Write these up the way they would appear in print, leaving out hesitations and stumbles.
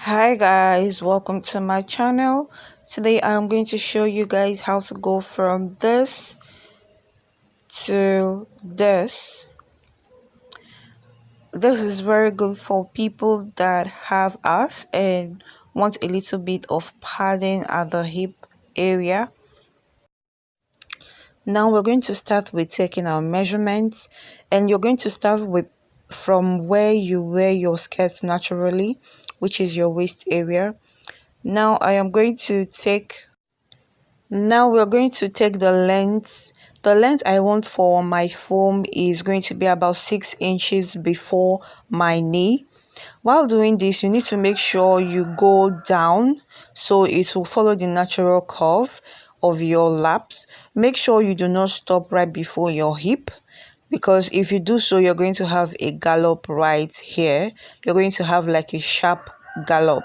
Hi guys, welcome to my channel. Today I'm going to show you guys how to go from this to this. This is very good for people that have ass and want a little bit of padding at the hip area. Now we're going to start with taking our measurements, and you're going to start with from where you wear your skirts naturally, which is your waist area. Now we're going to take the length. The length I want for my foam is going to be about 6 inches before my knee. While doing this, you need to make sure you go down so it will follow the natural curve of your laps. Make sure you do not stop right before your hip, because if you do so, you're going to have a gallop right here. You're going to have like a sharp gallop.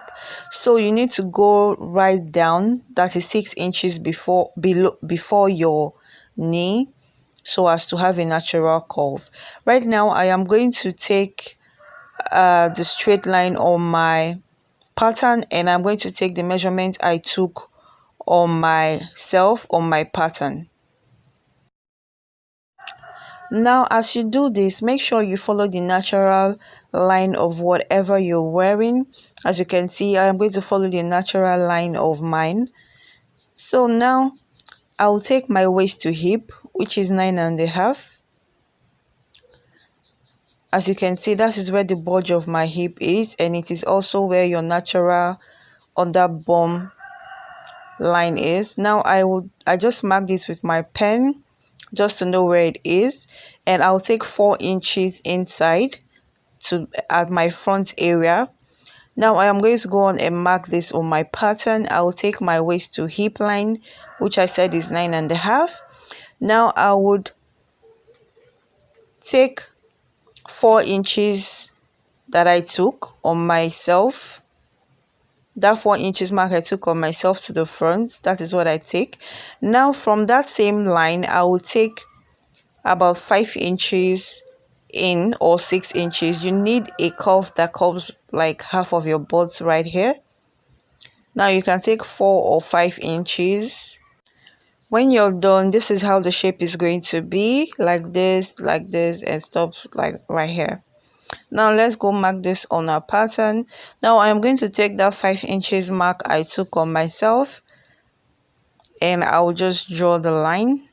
So you need to go right down, that is 6 inches before your knee, so as to have a natural curve. Right now I am going to take the straight line on my pattern, and I'm going to take the measurement I took on myself on my pattern. Now as you do this, make sure you follow the natural line of whatever you're wearing. As you can see, I am going to follow the natural line of mine. So now I'll take my waist to hip, which is 9.5. As you can see, that is where the bulge of my hip is, and it is also where your natural under bum line is. Now I just mark this with my pen just to know where it is, and I'll take 4 inches inside to at my front area. Now I am going to go on and mark this on my pattern. I will take my waist to hip line, which I said is 9.5. Now I would take 4 inches that I took on myself. That 4 inches mark I took on myself to the front, that is what I take. Now from that same line, I will take about 5 inches in, or 6 inches. You need a curve that curves like half of your butt right here. Now you can take 4 or 5 inches. When you're done, this is how the shape is going to be, like this, and stop like right here. Now let's go mark this on our pattern. Now I'm going to take that 5 inches mark I took on myself, and I will just draw the line.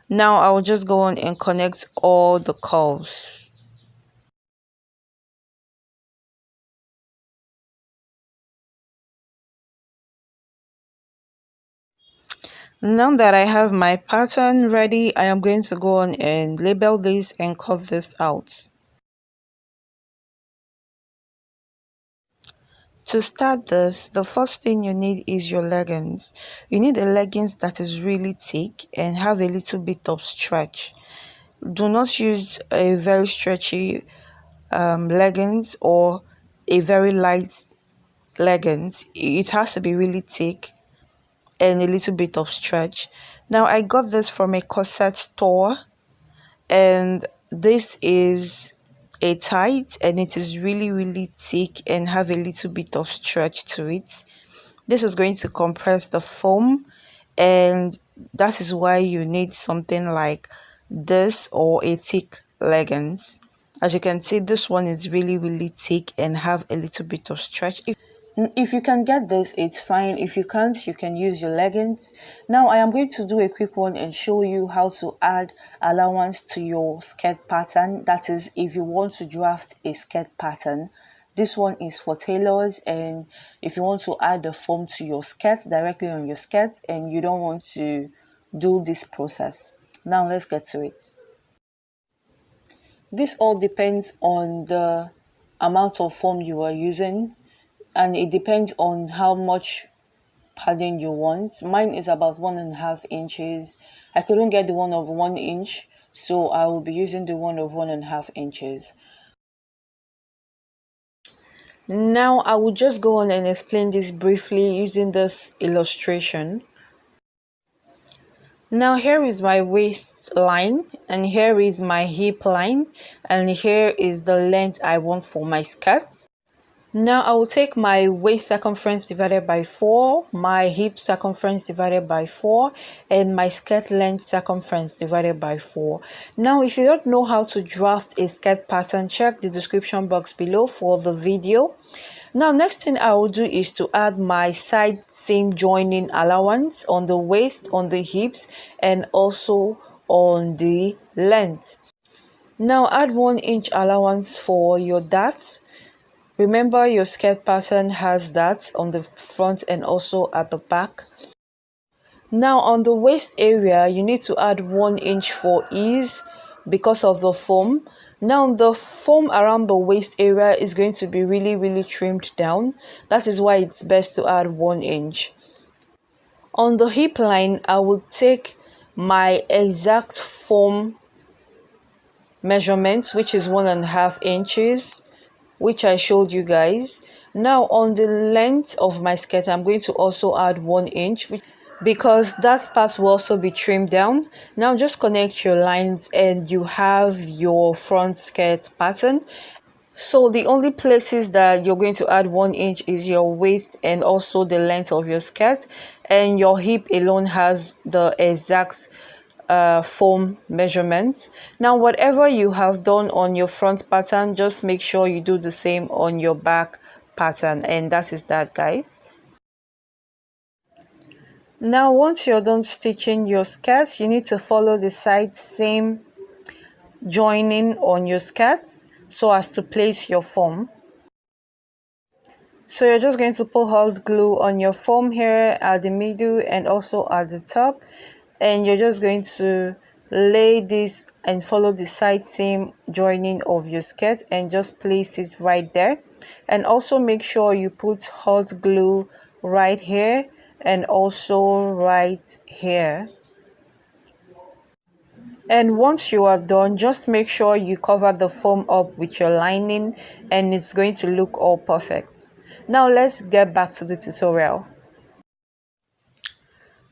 Now I will just go on and connect all the curves. Now that I have my pattern ready, I am going to go on and label this and cut this out. To start this, the first thing you need is your leggings. You need a leggings that is really thick and have a little bit of stretch. Do not use a very stretchy leggings or a very light leggings. It has to be really thick and a little bit of stretch. Now I got this from a corset store, and this is a tight, and it is really thick and have a little bit of stretch to it. This is going to compress the foam, and that is why you need something like this or a thick leggings. As you can see, this one is really thick and have a little bit of stretch. If you can get this, it's fine. If you can't, you can use your leggings. Now I am going to do a quick one and show you how to add allowance to your skirt pattern. That is, if you want to draft a skirt pattern. This one is for tailors, and if you want to add the foam to your skirt directly on your skirt and you don't want to do this process. Now let's get to it. This all depends on the amount of foam you are using, and it depends on how much padding you want. Mine is about 1.5 inches. I couldn't get the one of 1 inch, so I will be using the one of 1.5 inches. Now I will just go on and explain this briefly using this illustration. Now here is my waistline, and here is my hip line, and here is the length I want for my skirt. Now I will take my waist circumference divided by 4, my hip circumference divided by 4, and my skirt length circumference divided by 4. Now if you don't know how to draft a skirt pattern, check the description box below for the video. Now next thing I will do is to add my side seam joining allowance on the waist, on the hips, and also on the length. Now add 1 inch allowance for your darts. Remember your skirt pattern has darts on the front and also at the back. Now on the waist area, you need to add 1 inch for ease because of the foam. Now the foam around the waist area is going to be really trimmed down. That is why it's best to add 1 inch. On the hip line, I will take my exact foam measurements, which is 1.5 inches, which I showed you guys. Now on the length of my skirt, I'm going to also add 1 inch because that part will also be trimmed down. Now just connect your lines and you have your front skirt pattern. So the only places that you're going to add 1 inch is your waist and also the length of your skirt, and your hip alone has the exact foam measurement. Now whatever you have done on your front pattern, just make sure you do the same on your back pattern, and that is that, guys. Now once you're done stitching your skirt, you need to follow the side seam joining on your skirt so as to place your foam. So you're just going to put hot glue on your foam here at the middle and also at the top, and you're just going to lay this and follow the side seam joining of your skirt and just place it right there. And also make sure you put hot glue right here and also right here. And once you are done, just make sure you cover the foam up with your lining and it's going to look all perfect. Now let's get back to the tutorial.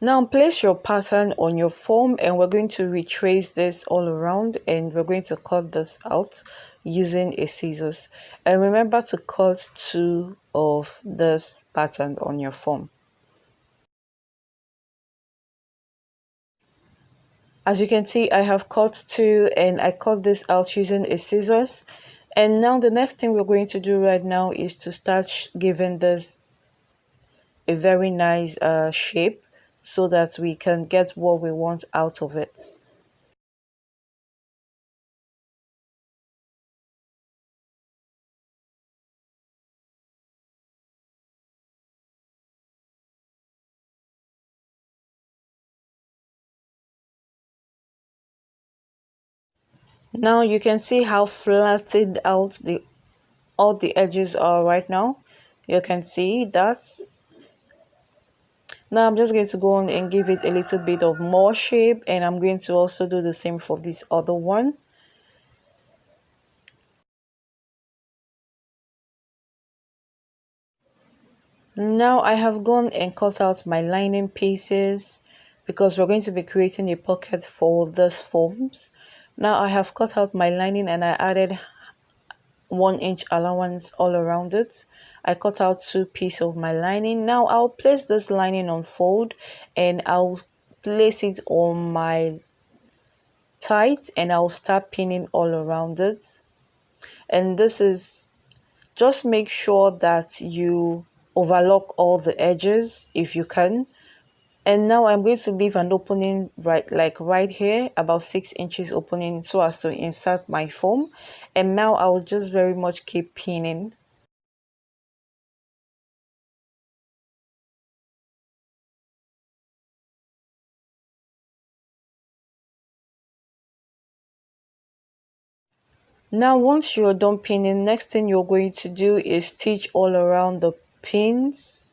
Now place your pattern on your foam and we're going to retrace this all around, and we're going to cut this out using a scissors. And remember to cut 2 of this pattern on your foam. As you can see, I have cut 2 and I cut this out using a scissors. And now the next thing we're going to do right now is to start giving this a very nice shape so that we can get what we want out of it. Now you can see how flattened out all the edges are right now. You can see that. Now I'm just going to go on and give it a little bit of more shape, and I'm going to also do the same for this other one. Now I have gone and cut out my lining pieces because we're going to be creating a pocket for these foams. Now I have cut out my lining and I added 1 inch allowance all around it. I cut out 2 pieces of my lining. Now I'll place this lining on fold and I'll place it on my tight and I'll start pinning all around it. And this is, just make sure that you overlock all the edges if you can. And now I'm going to leave an opening right here, about 6 inches opening, so as to insert my foam. And now I will just very much keep pinning. Now once you're done pinning, next thing you're going to do is stitch all around the pins,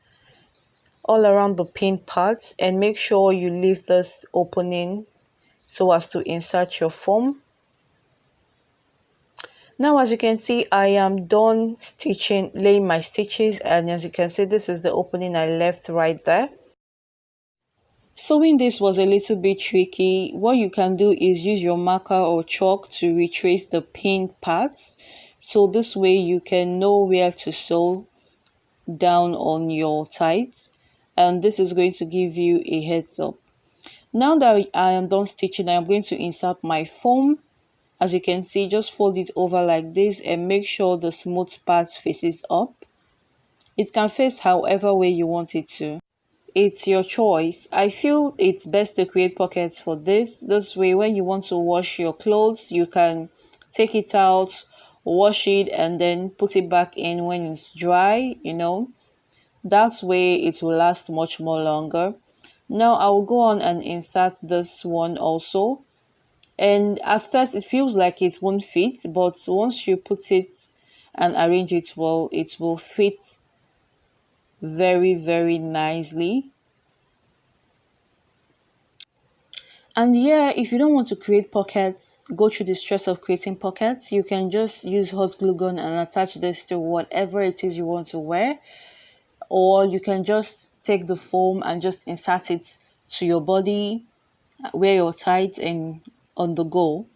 all around the pin parts, and make sure you leave this opening so as to insert your foam. Now as you can see, I am done stitching, laying my stitches, and as you can see, this is the opening I left right there. Sewing this was a little bit tricky. What you can do is use your marker or chalk to retrace the pinned parts. So this way you can know where to sew down on your tights, and this is going to give you a heads up. Now that I am done stitching, I am going to insert my foam. As you can see, just fold it over like this and make sure the smooth part faces up. It can face however way you want it to. It's your choice. I feel it's best to create pockets for this. This way, when you want to wash your clothes, you can take it out, wash it, and then put it back in when it's dry, That way it will last much more longer. Now I will go on and insert this one also. And at first it feels like it won't fit, but once you put it and arrange it well, it will fit very, very nicely. And yeah, if you don't want to create pockets, go through the stress of creating pockets, you can just use hot glue gun and attach this to whatever it is you want to wear. Or you can just take the foam and just insert it to your body, wear your tights, and on the go.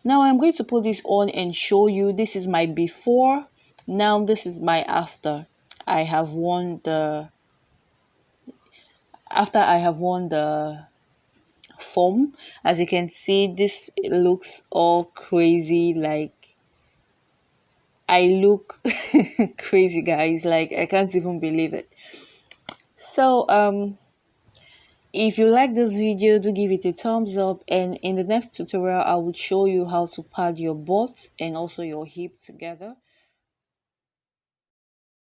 Now I'm going to put this on and show you. This is my before. Now this is my after. I have worn the after I have worn the foam. As you can see, this looks all crazy. Like, I look crazy, guys. Like, I can't even believe it. So if you like this video, do give it a thumbs up, and in the next tutorial I will show you how to pad your butt and also your hip together.